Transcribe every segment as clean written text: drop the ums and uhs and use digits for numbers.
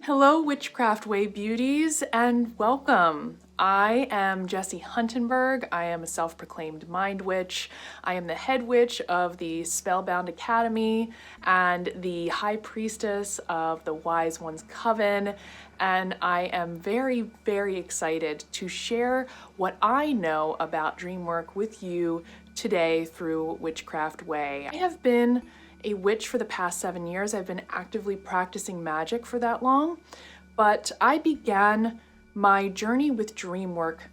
Hello, Witchcraft Way beauties, and welcome. I am Jessi Huntenburg. I am a self-proclaimed mind witch. I am the head witch of the Spellbound Academy and the high priestess of the Wise Ones Coven, and I am very, very excited to share what I know about dream work with you today through Witchcraft Way. I have been a witch for the past 7 years. I've been actively practicing magic for that long, but I began my journey with dream work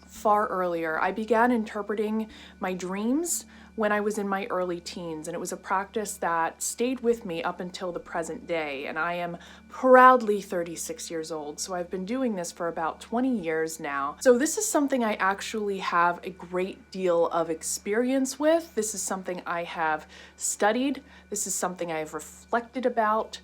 far earlier. I began interpreting my dreams when I was in my early teens, and it was a practice that stayed with me up until the present day, and I am proudly 36 years old, so I've been doing this for about 20 years now. So this is something I actually have a great deal of experience with. This is something I have studied. This is something I have reflected about.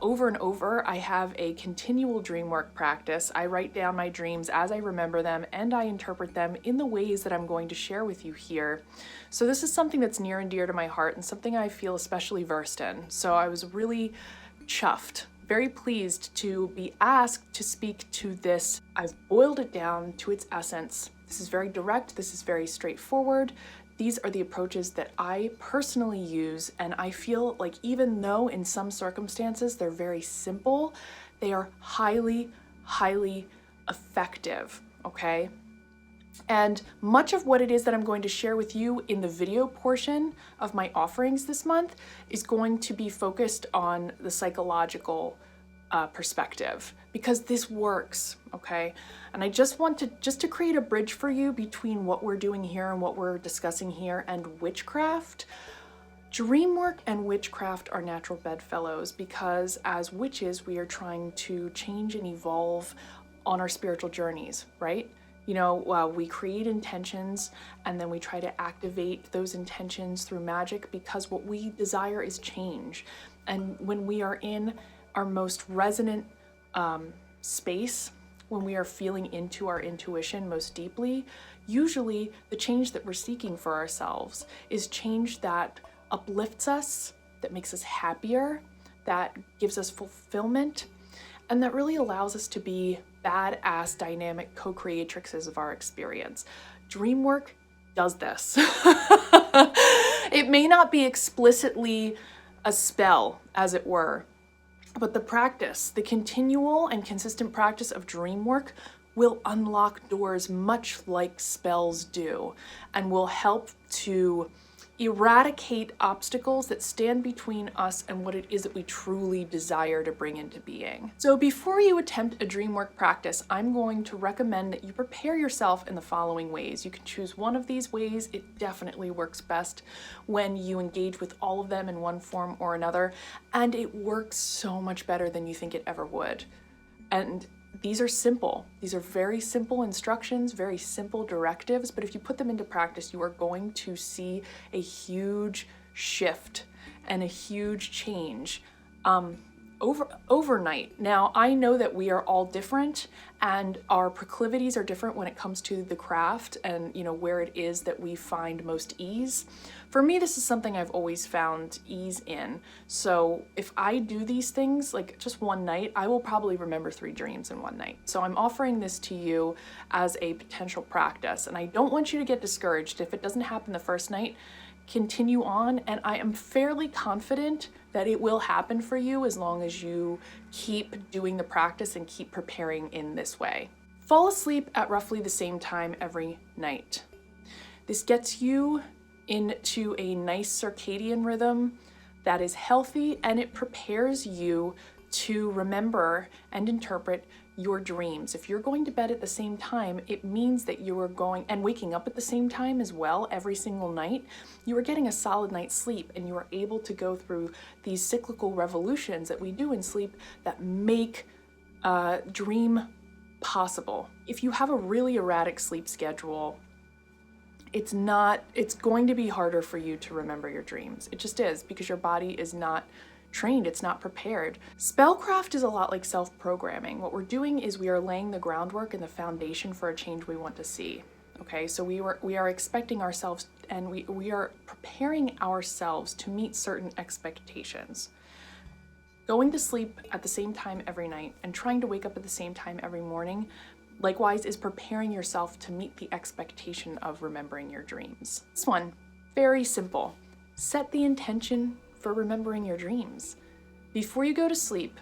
Over and over. I have a continual dream work practice. I write down my dreams as I remember them, and I interpret them in the ways that I'm going to share with you here. So this is something that's near and dear to my heart and something I feel especially versed in. So I was really chuffed, very pleased to be asked to speak to this. I've boiled it down to its essence. This is very direct. This is very straightforward. These are the approaches that I personally use, and I feel like even though in some circumstances they're very simple, they are highly, highly effective, okay? And much of what it is that I'm going to share with you in the video portion of my offerings this month is going to be focused on the psychological perspective, because this works, okay? And I just want to create a bridge for you between what we're doing here and what we're discussing here and witchcraft. Dream work and witchcraft are natural bedfellows, because as witches, we are trying to change and evolve on our spiritual journeys, right? You know, we create intentions and then we try to activate those intentions through magic, because what we desire is change. And when we are in our most resonant space, when we are feeling into our intuition most deeply, usually the change that we're seeking for ourselves is change that uplifts us, that makes us happier, that gives us fulfillment, and that really allows us to be badass, dynamic co-creatrixes of our experience. Dream work does this. It may not be explicitly a spell, as it were, but the practice, the continual and consistent practice of dream work will unlock doors much like spells do, and will help to eradicate obstacles that stand between us and what it is that we truly desire to bring into being. So before you attempt a dream work practice, I'm going to recommend that you prepare yourself in the following ways. You can choose one of these ways. It definitely works best when you engage with all of them in one form or another, and it works so much better than you think it ever would. And these are simple. These are very simple instructions, very simple directives, but if you put them into practice, you are going to see a huge shift and a huge change overnight. Now, I know that we are all different and our proclivities are different when it comes to the craft and, you know, where it is that we find most ease. For me, this is something I've always found ease in. So if I do these things like just one night, I will probably remember 3 dreams in one night. So I'm offering this to you as a potential practice, and I don't want you to get discouraged if it doesn't happen the first night. Continue on, and I am fairly confident that it will happen for you as long as you keep doing the practice and keep preparing in this way. Fall asleep at roughly the same time every night. This gets you into a nice circadian rhythm that is healthy, and it prepares you to remember and interpret your dreams. If you're going to bed at the same time, it means that you are going and waking up at the same time as well every single night. You are getting a solid night's sleep, and you are able to go through these cyclical revolutions that we do in sleep that make dream possible. If you have a really erratic sleep schedule, it's going to be harder for you to remember your dreams. It just is, because your body is not trained, it's not prepared. Spellcraft is a lot like self-programming. What we're doing is we are laying the groundwork and the foundation for a change we want to see. Okay, so we are expecting ourselves, and we are preparing ourselves to meet certain expectations. Going to sleep at the same time every night and trying to wake up at the same time every morning, likewise, is preparing yourself to meet the expectation of remembering your dreams. This one, very simple. Set the intention for remembering your dreams before you go to sleep.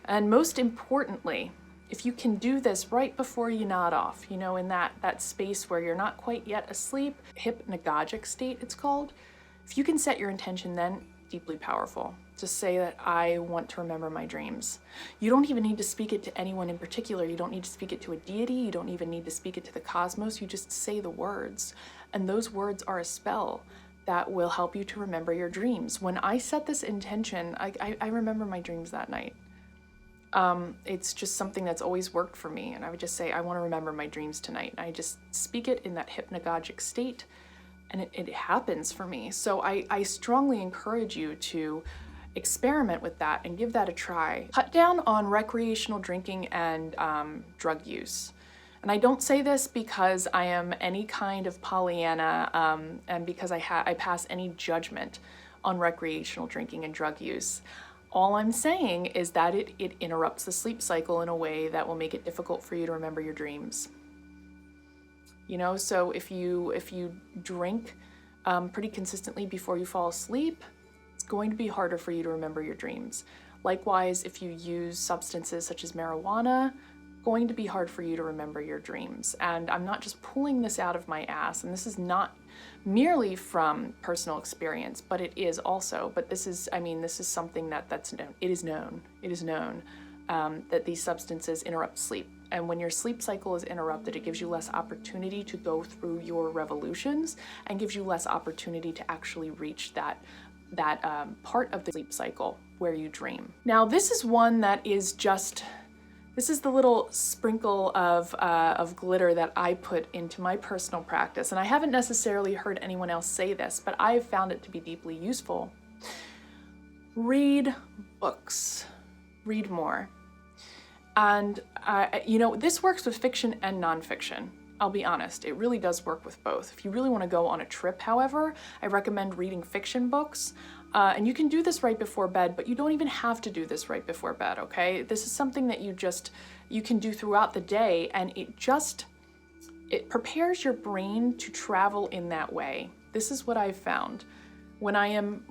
And most importantly, if you can do this right before you nod off, you know, in that space where you're not quite yet asleep, hypnagogic state it's called, if you can set your intention then, deeply powerful. Just say that I want to remember my dreams. You don't even need to speak it to anyone in particular. You don't need to speak it to a deity. You don't even need to speak it to the cosmos. You just say the words. And those words are a spell that will help you to remember your dreams. When I set this intention, I remember my dreams that night. It's just something that's always worked for me. And I would just say, I want to remember my dreams tonight. And I just speak it in that hypnagogic state, and it happens for me. So I strongly encourage you to experiment with that and give that a try. Cut down on recreational drinking and drug use. And I don't say this because I am any kind of Pollyanna and because I pass any judgment on recreational drinking and drug use. All I'm saying is that it interrupts the sleep cycle in a way that will make it difficult for you to remember your dreams. You know, so if you drink pretty consistently before you fall asleep, it's going to be harder for you to remember your dreams. Likewise, if you use substances such as marijuana, going to be hard for you to remember your dreams. And I'm not just pulling this out of my ass, and this is not merely from personal experience, but it is also. But this is something that's known. It is known that these substances interrupt sleep. And when your sleep cycle is interrupted, it gives you less opportunity to go through your revolutions and gives you less opportunity to actually reach that part of the sleep cycle where you dream. Now, this is one that is this is the little sprinkle of glitter that I put into my personal practice. And I haven't necessarily heard anyone else say this, but I've found it to be deeply useful. Read books. Read more. And, this works with fiction and nonfiction. I'll be honest, it really does work with both. If you really want to go on a trip, however, I recommend reading fiction books. And you can do this right before bed, but you don't even have to do this right before bed, okay? This is something that you can do throughout the day, and it prepares your brain to travel in that way. This is what I've found. When I'm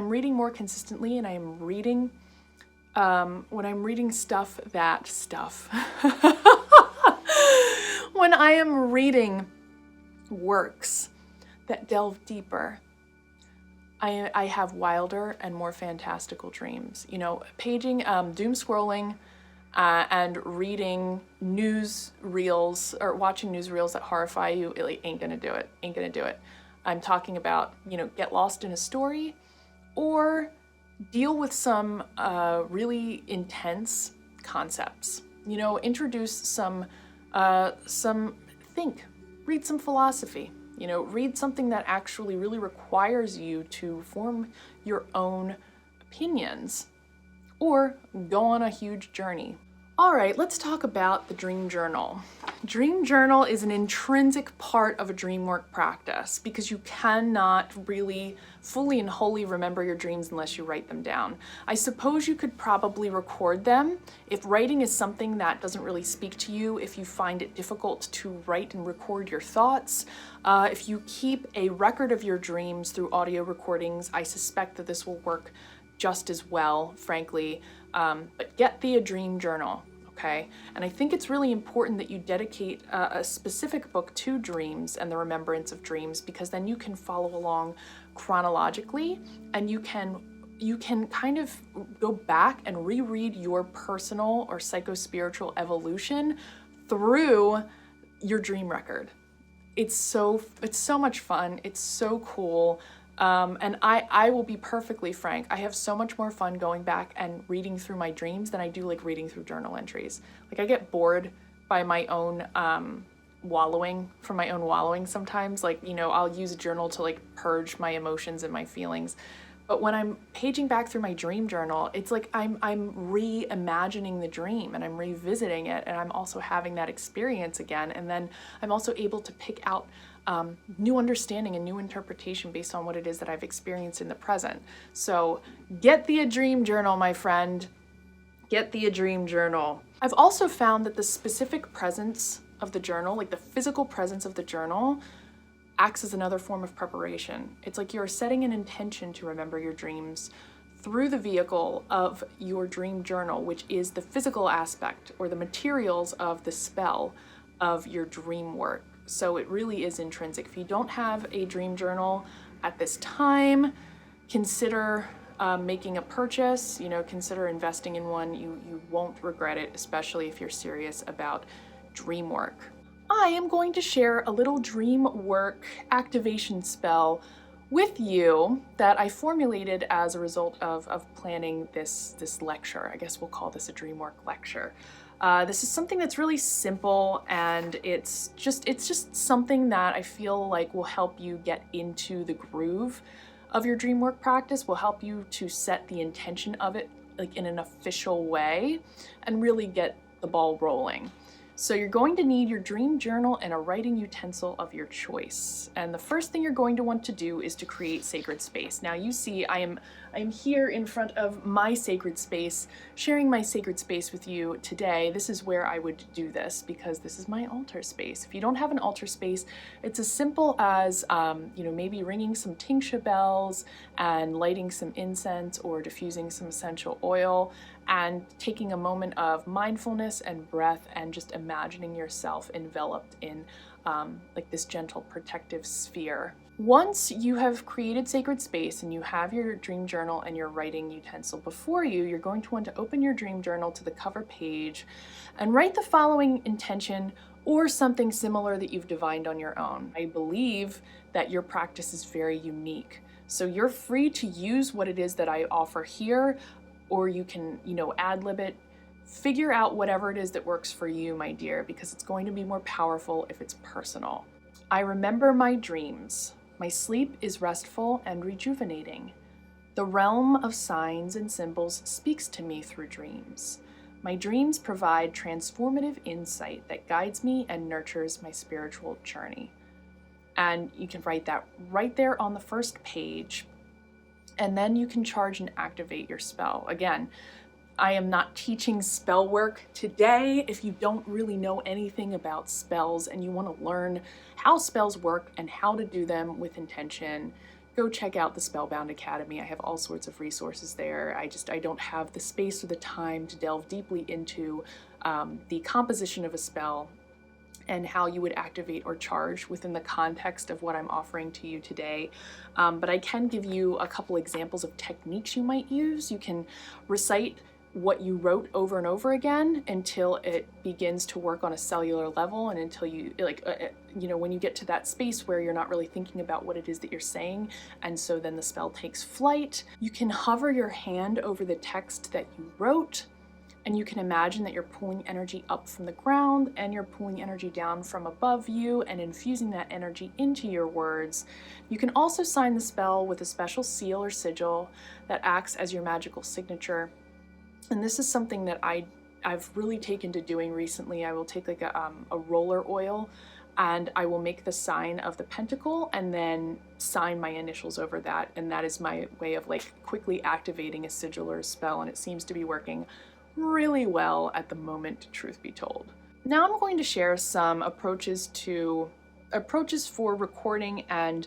reading more consistently and I'm reading when I'm reading when I am reading works that delve deeper, I have wilder and more fantastical dreams. You know, paging, doom scrolling, and reading news reels or watching news reels that horrify you, it ain't gonna do it. I'm talking about, get lost in a story or deal with some really intense concepts. Introduce read some philosophy. Read something that actually really requires you to form your own opinions or go on a huge journey. All right, let's talk about the dream journal. Dream journal is an intrinsic part of a dream work practice because you cannot really fully and wholly remember your dreams unless you write them down. I suppose you could probably record them. If writing is something that doesn't really speak to you, if you find it difficult to write and record your thoughts, if you keep a record of your dreams through audio recordings, I suspect that this will work just as well, frankly. But get a dream journal, okay? And I think it's really important that you dedicate a specific book to dreams and the remembrance of dreams, because then you can follow along chronologically and you can kind of go back and reread your personal or psycho-spiritual evolution through your dream record. It's so much fun. It's so cool. And I will be perfectly frank, I have so much more fun going back and reading through my dreams than I do like reading through journal entries. Like, I get bored by my own wallowing sometimes. Like, I'll use a journal to like purge my emotions and my feelings. But when I'm paging back through my dream journal, it's like I'm reimagining the dream and I'm revisiting it, and I'm also having that experience again. And then I'm also able to pick out new understanding and new interpretation based on what it is that I've experienced in the present. So get thee a dream journal, my friend. Get thee a dream journal. I've also found that the specific presence of the journal, like the physical presence of the journal, acts as another form of preparation. It's like you're setting an intention to remember your dreams through the vehicle of your dream journal, which is the physical aspect or the materials of the spell of your dream work. So it really is intrinsic. If you don't have a dream journal at this time, consider making a purchase, consider investing in one. You won't regret it, especially if you're serious about dream work. I am going to share a little dream work activation spell with you that I formulated as a result of planning this lecture. I guess we'll call this a dream work lecture. This is something that's really simple, and it's just something that I feel like will help you get into the groove of your dream work practice, will help you to set the intention of it like in an official way and really get the ball rolling. So you're going to need your dream journal and a writing utensil of your choice. And the first thing you're going to want to do is to create sacred space. Now you see I am here in front of my sacred space, sharing my sacred space with you today. This is where I would do this because this is my altar space. If you don't have an altar space, it's as simple as maybe ringing some tingsha bells and lighting some incense or diffusing some essential oil and taking a moment of mindfulness and breath and just imagining yourself enveloped in like this gentle protective sphere. Once you have created sacred space and you have your dream journal and your writing utensil before you, you're going to want to open your dream journal to the cover page and write the following intention or something similar that you've divined on your own. I believe that your practice is very unique, so you're free to use what it is that I offer here, or you can, ad-lib it. Figure out whatever it is that works for you, my dear, because it's going to be more powerful if it's personal. I remember my dreams. My sleep is restful and rejuvenating. The realm of signs and symbols speaks to me through dreams. My dreams provide transformative insight that guides me and nurtures my spiritual journey. And you can write that right there on the first page, and then you can charge and activate your spell. Again, I am not teaching spell work today. If you don't really know anything about spells and you want to learn how spells work and how to do them with intention, go check out the Spellbound Academy. I have all sorts of resources there. I don't have the space or the time to delve deeply into the composition of a spell and how you would activate or charge within the context of what I'm offering to you today. But I can give you a couple examples of techniques you might use. You can recite what you wrote over and over again until it begins to work on a cellular level, and until you when you get to that space where you're not really thinking about what it is that you're saying, and so then the spell takes flight. You can hover your hand over the text that you wrote, and you can imagine that you're pulling energy up from the ground and you're pulling energy down from above you and infusing that energy into your words. You can also sign the spell with a special seal or sigil that acts as your magical signature. And this is something that I've really taken to doing recently. I will take like a roller oil, and I will make the sign of the pentacle and then sign my initials over that. And that is my way of like quickly activating a sigil or a spell, and it seems to be working really well at the moment, truth be told. Now I'm going to share some approaches for recording and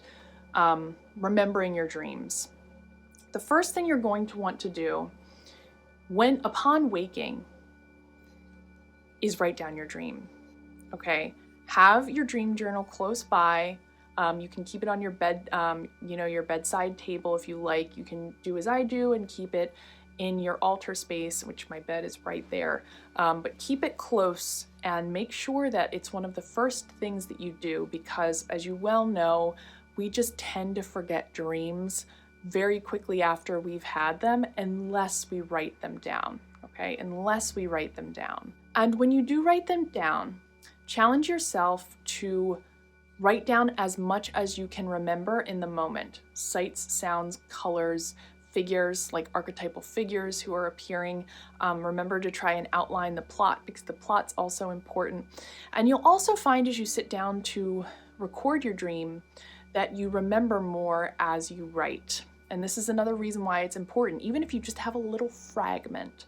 remembering your dreams. The first thing you're going to want to do upon waking is write down your dream. Okay, have your dream journal close by. You can keep it on your bed, your bedside table if you like. You can do as I do and keep it in your altar space, which my bed is right there. But keep it close and make sure that it's one of the first things that you do, because as you well know, we just tend to forget dreams very quickly after we've had them unless we write them down, okay? Unless we write them down. And when you do write them down, challenge yourself to write down as much as you can remember in the moment. Sights, sounds, colors, figures, like archetypal figures who are appearing. Remember to try and outline the plot, because the plot's also important. And you'll also find as you sit down to record your dream, that you remember more as you write. And this is another reason why it's important, even if you just have a little fragment,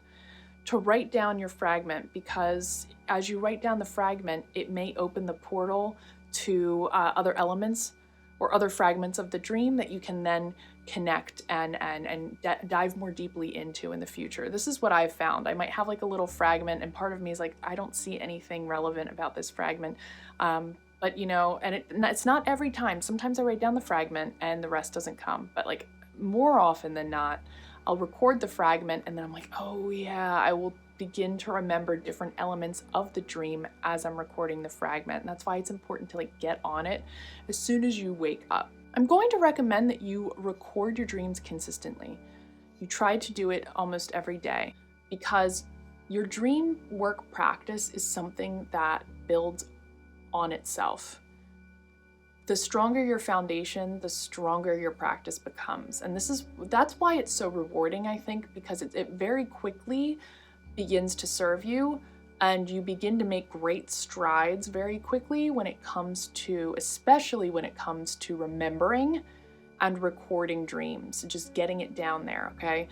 to write down your fragment, because as you write down the fragment, it may open the portal to other elements or other fragments of the dream that you can then connect and dive more deeply into in the future. This is what I've found. I might have like a little fragment, and part of me is like, I don't see anything relevant about this fragment. But you know, and it's not every time. Sometimes I write down the fragment and the rest doesn't come. But like more often than not, I'll record the fragment and then I'm like, oh yeah, I will begin to remember different elements of the dream as I'm recording the fragment. And that's why it's important to like get on it as soon as you wake up. I'm going to recommend that you record your dreams consistently. You try to do it almost every day, because your dream work practice is something that builds on itself. The stronger your foundation, the stronger your practice becomes. And that's why it's so rewarding, I think, because it very quickly begins to serve you, and you begin to make great strides very quickly when it comes to, especially when it comes to remembering and recording dreams, just getting it down there, okay?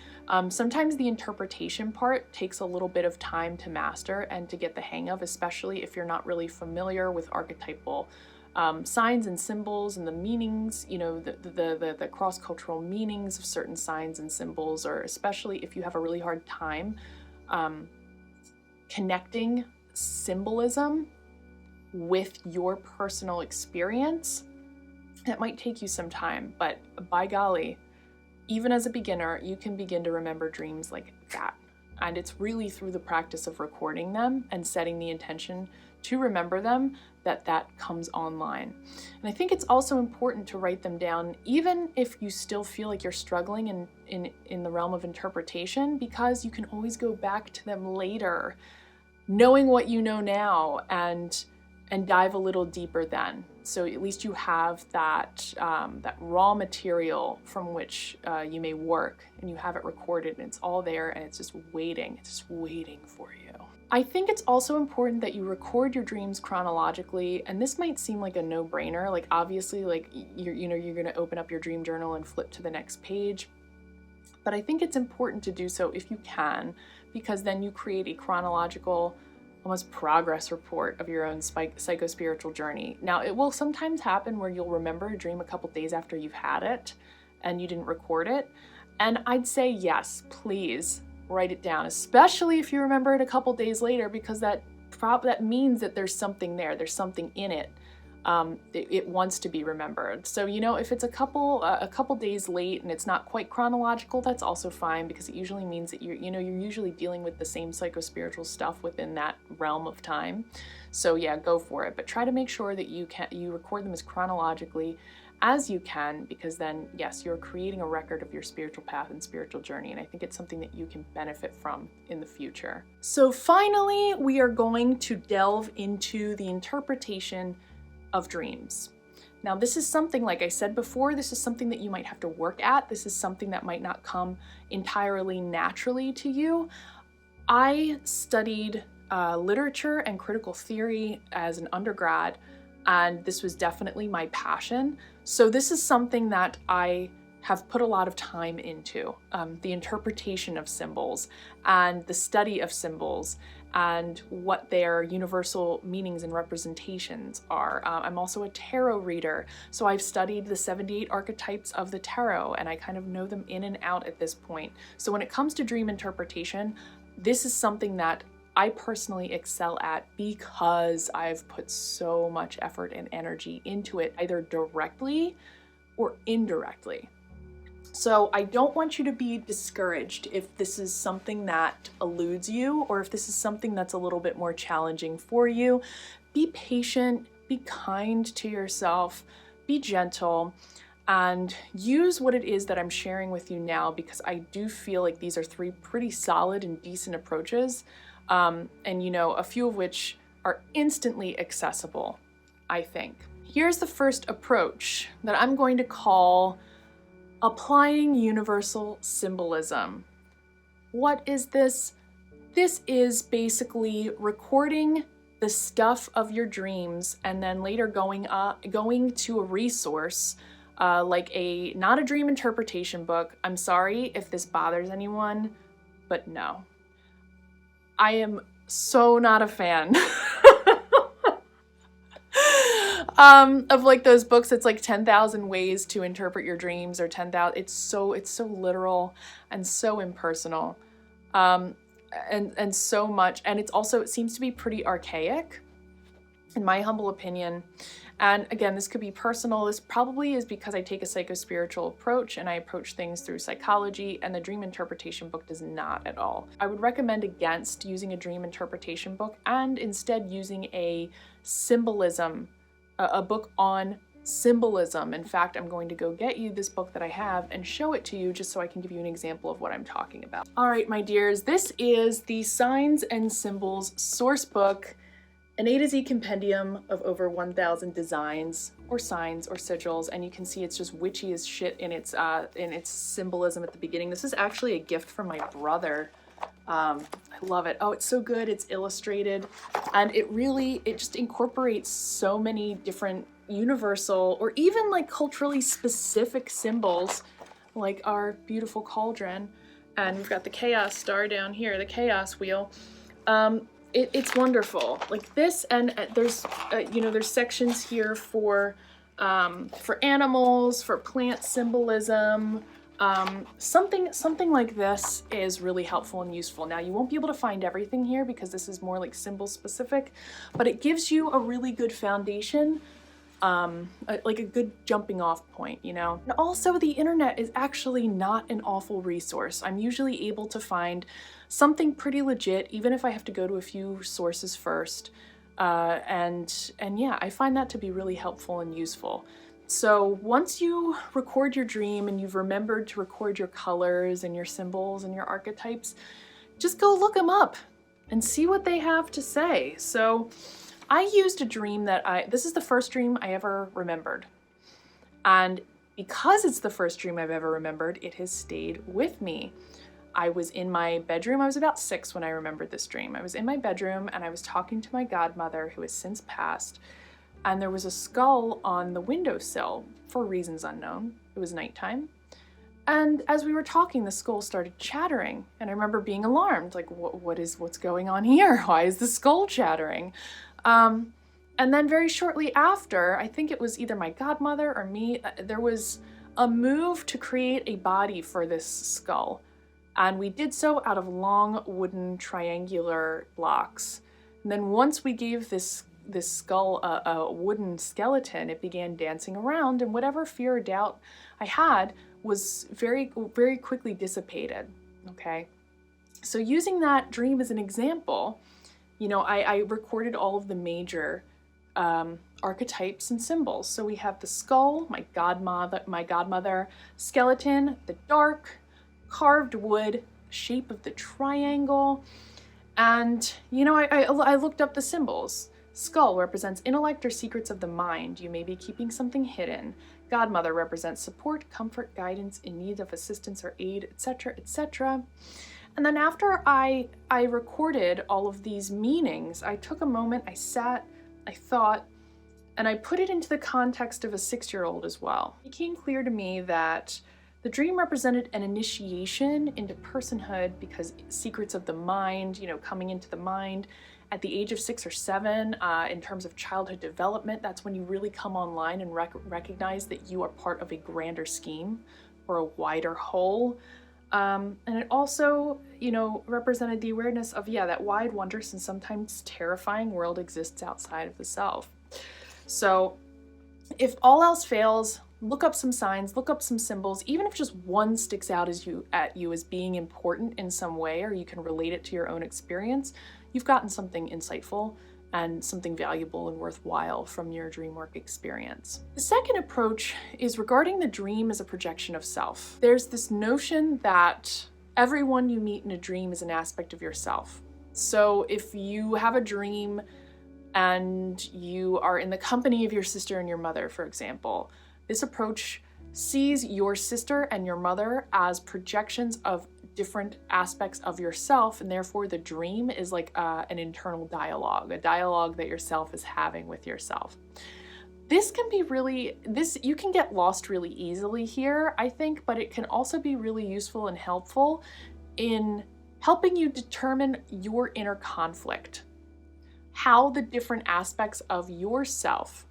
Sometimes the interpretation part takes a little bit of time to master and to get the hang of, especially if you're not really familiar with archetypal signs and symbols and the meanings, you know, the cross-cultural meanings of certain signs and symbols, or especially if you have a really hard time connecting symbolism with your personal experience. It might take you some time, but by golly, even as a beginner, you can begin to remember dreams like that. And it's really through the practice of recording them and setting the intention to remember them that comes online. And I think it's also important to write them down, even if you still feel like you're struggling in the realm of interpretation, because you can always go back to them later, knowing what you know now, and dive a little deeper then. So at least you have that raw material from which you may work, and you have it recorded, and it's all there, and it's just waiting for you. I think it's also important that you record your dreams chronologically, and this might seem like a no-brainer. Like obviously, like you're going to open up your dream journal and flip to the next page, but I think it's important to do so if you can, because then you create a chronological, almost progress report of your own psycho-spiritual journey. Now, it will sometimes happen where you'll remember a dream a couple days after you've had it and you didn't record it. And I'd say yes, please write it down, especially if you remember it a couple days later, because that means that there's something there, there's something in it. It wants to be remembered. So, you know, if it's a couple days late and it's not quite chronological, that's also fine, because it usually means that you're usually dealing with the same psycho-spiritual stuff within that realm of time. So yeah, go for it. But try to make sure that you record them as chronologically as you can, because then, yes, you're creating a record of your spiritual path and spiritual journey, and I think it's something that you can benefit from in the future. So finally, we are going to delve into the interpretation of dreams. Now, this is something, like I said before, this is something that you might have to work at. This is something that might not come entirely naturally to you. I studied literature and critical theory as an undergrad, and this was definitely my passion. So this is something that I have put a lot of time into, the interpretation of symbols and the study of symbols and what their universal meanings and representations are. I'm also a tarot reader, so I've studied the 78 archetypes of the tarot, and I kind of know them in and out at this point. So when it comes to dream interpretation, this is something that I personally excel at, because I've put so much effort and energy into it, either directly or indirectly. So I don't want you to be discouraged if this is something that eludes you, or if this is something that's a little bit more challenging for you. Be patient, be kind to yourself, be gentle, and use what it is that I'm sharing with you now, because I do feel like these are 3 pretty solid and decent approaches. And you know, a few of which are instantly accessible, I think. Here's the first approach that I'm going to call applying universal symbolism. What is this? This is basically recording the stuff of your dreams and then later going to a resource like not a dream interpretation book. I'm sorry if this bothers anyone, but no. I am so not a fan of like those books. It's like 10,000 ways to interpret your dreams, or 10,000. It's so literal and so impersonal, and so much. And it's also, it seems to be pretty archaic, in my humble opinion. And again, this could be personal. This probably is because I take a psychospiritual approach and I approach things through psychology, and the dream interpretation book does not at all. I would recommend against using a dream interpretation book and instead using a symbolism, a book on symbolism. In fact, I'm going to go get you this book that I have and show it to you just so I can give you an example of what I'm talking about. All right, my dears, this is the Signs and Symbols source book, an A to Z compendium of over 1,000 designs or signs or sigils, and you can see it's just witchy as shit in its symbolism at the beginning. This is actually a gift from my brother. I love it. Oh, it's so good. It's illustrated, and it just incorporates so many different universal or even like culturally specific symbols, like our beautiful cauldron, and we've got the chaos star down here, the chaos wheel. It's wonderful, like this, and there's there's sections here for animals, for plant symbolism. Something like this is really helpful and useful. Now, you won't be able to find everything here because this is more like symbol specific, but it gives you a really good foundation, like a good jumping off point, you know? And also, the internet is actually not an awful resource. I'm usually able to find something pretty legit, even if I have to go to a few sources first. And yeah, I find that to be really helpful and useful. So once you record your dream and you've remembered to record your colors and your symbols and your archetypes, just go look them up and see what they have to say. So I used a dream this is the first dream I ever remembered. And because it's the first dream I've ever remembered, it has stayed with me. I was in my bedroom. I was about 6 when I remembered this dream. I was in my bedroom and I was talking to my godmother, who has since passed, and there was a skull on the windowsill for reasons unknown. It was nighttime. And as we were talking, the skull started chattering, and I remember being alarmed, like, what's going on here? Why is the skull chattering? And then very shortly after, I think it was either my godmother or me, there was a move to create a body for this skull. And we did so out of long wooden triangular blocks. And then once we gave this skull a wooden skeleton, it began dancing around, and whatever fear or doubt I had was very, very quickly dissipated, okay? So using that dream as an example, I recorded all of the major archetypes and symbols. So we have the skull, my godmother, skeleton, the dark, carved wood, shape of the triangle, and I looked up the symbols. Skull represents intellect or secrets of the mind. You may be keeping something hidden. Godmother represents support, comfort, guidance in need of assistance or aid, etc., etc. And then after I recorded all of these meanings, I took a moment, I sat, I thought, and I put it into the context of a 6-year-old as well. It became clear to me that the dream represented an initiation into personhood, because secrets of the mind, coming into the mind at the age of 6 or 7, in terms of childhood development, that's when you really come online and recognize that you are part of a grander scheme or a wider whole. And it also, represented the awareness of, that wide, wondrous, and sometimes terrifying world exists outside of the self. So if all else fails, look up some signs, look up some symbols. Even if just one sticks out at you as being important in some way, or you can relate it to your own experience, you've gotten something insightful and something valuable and worthwhile from your dream work experience. The second approach is regarding the dream as a projection of self. There's this notion that everyone you meet in a dream is an aspect of yourself. So if you have a dream and you are in the company of your sister and your mother, for example, this approach sees your sister and your mother as projections of different aspects of yourself, and therefore the dream is like an internal dialogue, a dialogue that yourself is having with yourself. This can be you can get lost really easily here, I think, but it can also be really useful and helpful in helping you determine your inner conflict, how the different aspects of yourself,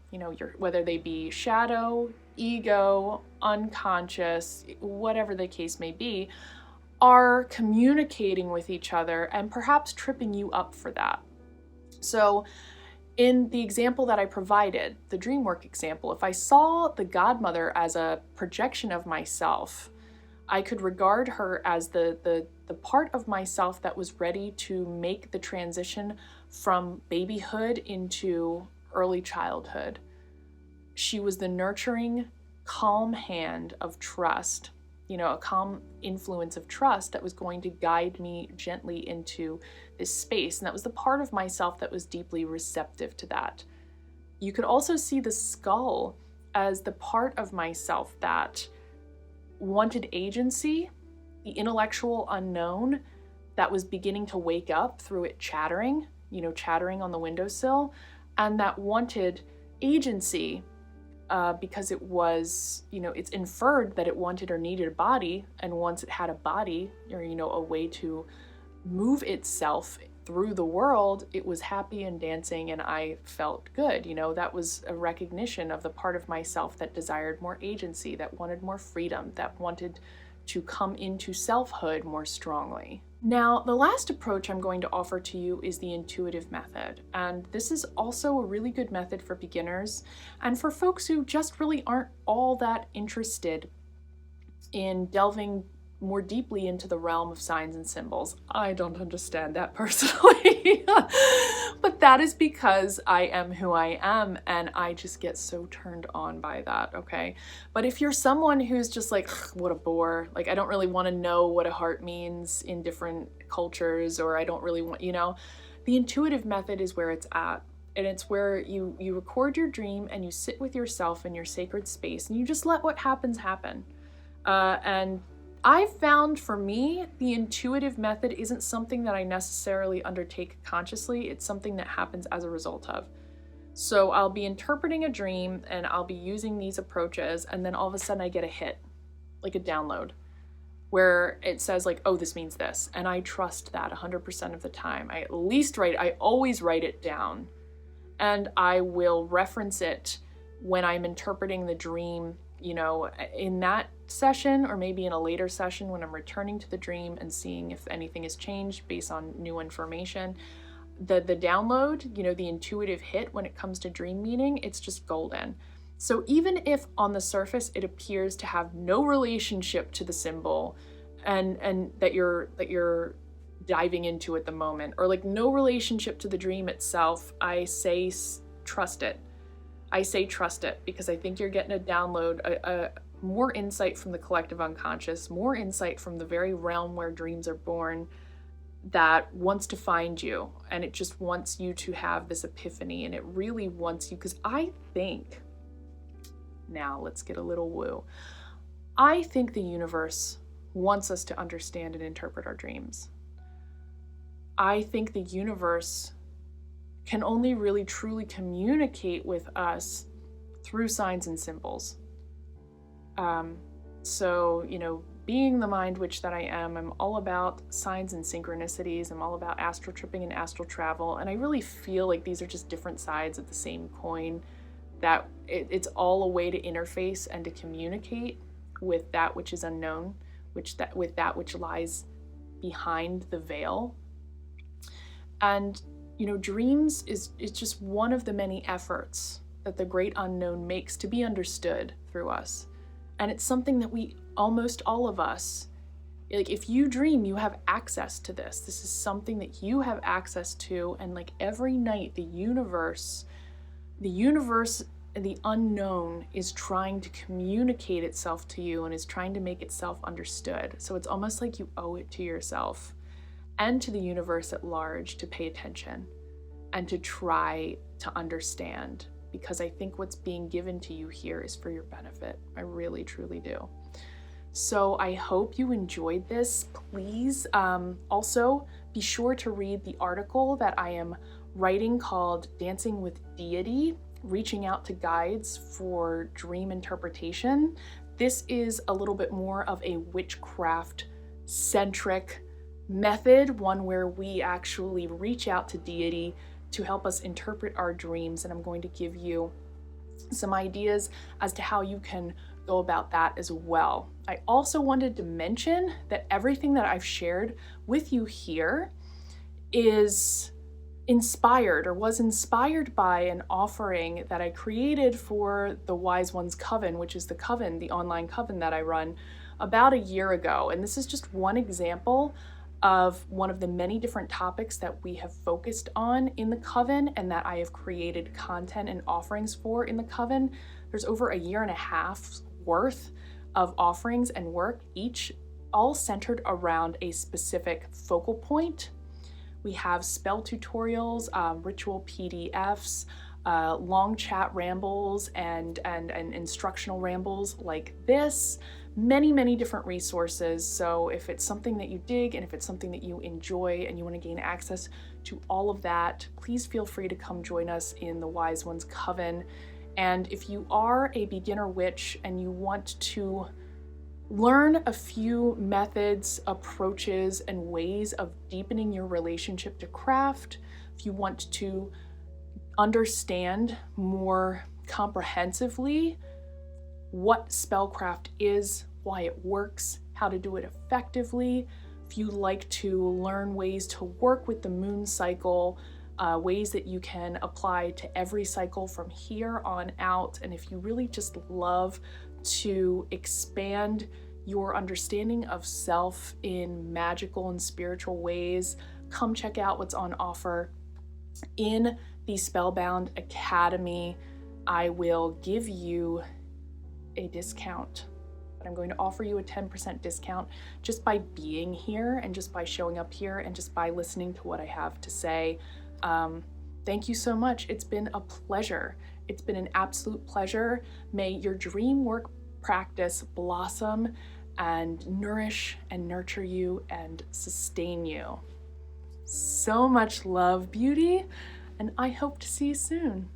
whether they be shadow, ego, unconscious, whatever the case may be, are communicating with each other and perhaps tripping you up for that. So in the example that I provided, the dream work example, if I saw the godmother as a projection of myself, I could regard her as the part of myself that was ready to make the transition from babyhood into early childhood. She was the nurturing, calm hand of trust, a calm influence of trust that was going to guide me gently into this space. And that was the part of myself that was deeply receptive to that. You could also see the skull as the part of myself that wanted agency, the intellectual unknown that was beginning to wake up through it chattering on the windowsill, and that wanted agency because it was, it's inferred that it wanted or needed a body, and once it had a body, or, a way to move itself through the world, it was happy and dancing, and I felt good. That was a recognition of the part of myself that desired more agency, that wanted more freedom, that wanted to come into selfhood more strongly. Now, the last approach I'm going to offer to you is the intuitive method. And this is also a really good method for beginners and for folks who just really aren't all that interested in delving more deeply into the realm of signs and symbols. I don't understand that personally, but that is because I am who I am and I just get so turned on by that, okay? But if you're someone who's just like, what a bore, like I don't really want to know what a heart means in different cultures, or I don't really want, the intuitive method is where it's at. And it's where you record your dream and you sit with yourself in your sacred space and you just let what happens happen. And I've found for me, the intuitive method isn't something that I necessarily undertake consciously. It's something that happens as a result of. So I'll be interpreting a dream and I'll be using these approaches, and then all of a sudden I get a hit, like a download, where it says like, oh, this means this. And I trust that 100% of the time. I always write it down, and I will reference it when I'm interpreting the dream, in that session, or maybe in a later session when I'm returning to the dream and seeing if anything has changed based on new information. The download, the intuitive hit when it comes to dream meaning, it's just golden. So even if on the surface it appears to have no relationship to the symbol and that you're diving into at the moment, or like no relationship to the dream itself, I say trust it. I say trust it because I think you're getting a download, a more insight from the collective unconscious, more insight from the very realm where dreams are born, that wants to find you, and it just wants you to have this epiphany, and it really wants you, because I think, now let's get a little woo, I think the universe wants us to understand and interpret our dreams. I think the universe can only really truly communicate with us through signs and symbols. So, being the mind witch that I am, I'm all about signs and synchronicities. I'm all about astral tripping and astral travel. And I really feel like these are just different sides of the same coin, that it's all a way to interface and to communicate with that which is unknown, with that which lies behind the veil. And dreams is just one of the many efforts that the great unknown makes to be understood through us. And it's something that almost all of us, like if you dream, you have access to this. This is something that you have access to. And like every night, the universe and the unknown is trying to communicate itself to you and is trying to make itself understood. So it's almost like you owe it to yourself and to the universe at large to pay attention and to try to understand, because I think what's being given to you here is for your benefit. I really, truly do. So I hope you enjoyed this. Please also be sure to read the article that I am writing called Dancing with Deity, Reaching Out to Guides for Dream Interpretation. This is a little bit more of a witchcraft-centric method, one where we actually reach out to deity to help us interpret our dreams, and I'm going to give you some ideas as to how you can go about that as well. I also wanted to mention that everything that I've shared with you here is inspired or was inspired by an offering that I created for the Wise Ones Coven, which is the coven, the online coven that I run, about a year ago. And this is just one example of one of the many different topics that we have focused on in the coven and that I have created content and offerings for in the coven. There's over a year and a half worth of offerings and work, each all centered around a specific focal point. We have spell tutorials, ritual PDFs, long chat rambles, and instructional rambles like this. Many different resources. So if it's something that you dig and if it's something that you enjoy and you want to gain access to all of that, please feel free to come join us in the Wise Ones Coven. And if you are a beginner witch and you want to learn a few methods, approaches, and ways of deepening your relationship to craft, if you want to understand more comprehensively what spellcraft is, why it works, how to do it effectively, if you like to learn ways to work with the moon cycle, ways that you can apply to every cycle from here on out, and if you really just love to expand your understanding of self in magical and spiritual ways, come check out what's on offer in the Spellbound Academy. I will give you a discount, but I'm going to offer you a 10% discount just by being here and just by showing up here and just by listening to what I have to say. Thank you so much. It's been a pleasure. It's been an absolute pleasure. May your dream work practice blossom and nourish and nurture you and sustain you. So much love, beauty, and I hope to see you soon.